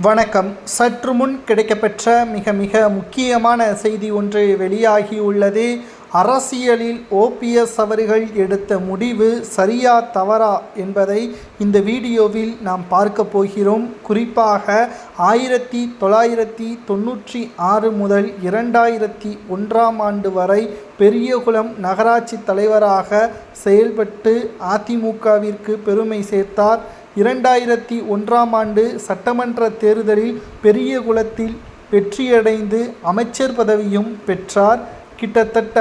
வணக்கம். சற்று முன் கிடைக்கப்பெற்ற மிக முக்கியமான செய்தி ஒன்று வெளியாகியுள்ளது. அரசியலில் ஓபிஎஸ் அவர்கள் எடுத்த முடிவு சரியா தவறா என்பதை இந்த வீடியோவில் நாம் பார்க்க போகிறோம். குறிப்பாக 1996 முதல் 2001 ஆண்டு வரை பெரியகுளம் நகராட்சி தலைவராக செயல்பட்டு அதிமுகவிற்கு பெருமை சேர்த்தார். 2001 ஆண்டு சட்டமன்ற தேர்தலில் பெரியகுளத்தில் வெற்றியடைந்து அமைச்சர் பதவியும் பெற்றார். கிட்டத்தட்ட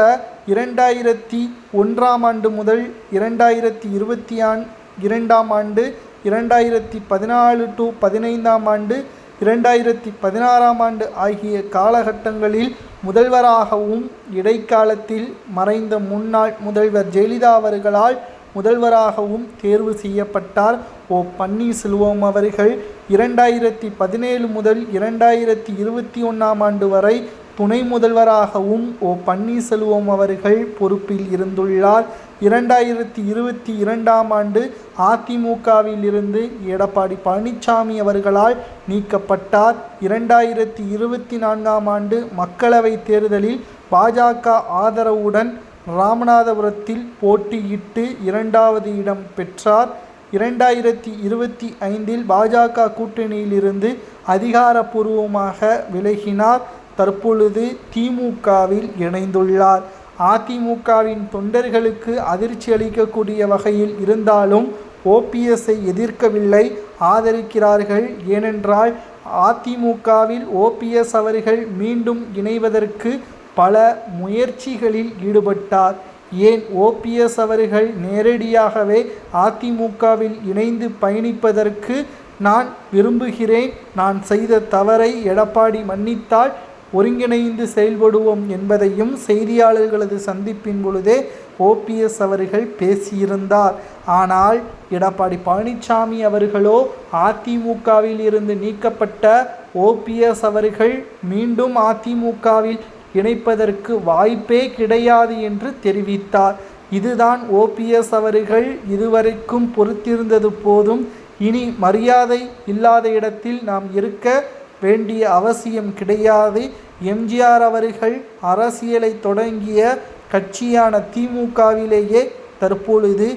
2001 ஆண்டு முதல் 2022 ஆண்டு, 2014 to 15 ஆண்டு, 2016 ஆண்டு ஆகிய காலகட்டங்களில் முதல்வராகவும், இடைக்காலத்தில் மறைந்த முன்னாள் முதல்வர் ஜெயலலிதா அவர்களால் முதல்வராகவும் தேர்வு செய்யப்பட்டார். ஓ பன்னீர்செல்வம் அவர்கள் 2017 முதல் 2021 ஆண்டு வரை துணை முதல்வராகவும் ஓ பன்னீர்செல்வம் அவர்கள் பொறுப்பில் இருந்துள்ளார். 2022 ஆண்டு அதிமுகவில் இருந்து எடப்பாடி பழனிசாமி அவர்களால் நீக்கப்பட்டார். 2024 ஆண்டு மக்களவை தேர்தலில் பாஜக ஆதரவுடன் ராமநாதபுரத்தில் போட்டியிட்டு 2வது இடம் பெற்றார். 2025 பாஜக கூட்டணியிலிருந்து அதிகாரப்பூர்வமாக விலகினார். தற்பொழுது திமுகவில் இணைந்துள்ளார். அதிமுகவின் தொண்டர்களுக்கு அதிர்ச்சி அளிக்கக்கூடிய வகையில் இருந்தாலும் ஓபிஎஸ்ஐ எதிர்க்கவில்லை, ஆதரிக்கிறார்கள். ஏனென்றால் அதிமுகவில் ஓபிஎஸ் அவர்கள் மீண்டும் இணைவதற்கு பல முயற்சிகளில் ஈடுபட்டார். ஏன் ஓபிஎஸ் அவர்கள் நேரடியாகவே அதிமுகவில் இணைந்து பயணிப்பதற்கு நான் விரும்புகிறேன், நான் செய்த தவறை எடப்பாடி மன்னித்தால் ஒருங்கிணைந்து செயல்படுவோம் என்பதையும் செய்தியாளர்களது சந்திப்பின் பொழுதே ஓபிஎஸ் அவர்கள் பேசியிருந்தார். ஆனால் எடப்பாடி பழனிசாமி அவர்களோ அதிமுகவில் இருந்து நீக்கப்பட்ட ஓபிஎஸ் அவர்கள் மீண்டும் அதிமுகவில் இணைப்பதற்கு வாய்ப்பே கிடையாது என்று தெரிவித்தார். இதுதான் ஓபிஎஸ் அவர்கள் இதுவரைக்கும் பொறுத்திருந்தது போதும், இனி மரியாதை இல்லாத இடத்தில் நாம் இருக்க வேண்டிய அவசியம் கிடையாது. எம்ஜிஆர் அவர்கள் அரசியலை தொடங்கிய கட்சியான திமுகவிலேயே தற்பொழுது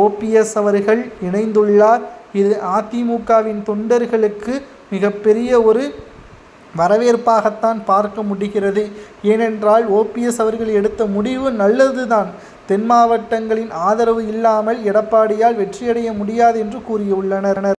ஓபிஎஸ் அவர்கள் இணைந்துள்ளார். இது அதிமுகவின் தொண்டர்களுக்கு மிகப்பெரிய ஒரு வரவேற்பாகத்தான் பார்க்க முடிகிறது. ஏனென்றால் ஓபிஎஸ் அவர்கள் எடுத்த முடிவு நல்லதுதான். தென் மாவட்டங்களின் ஆதரவு இல்லாமல் எடப்பாடியால் வெற்றியடைய முடியாது என்று கூறியுள்ளனர்.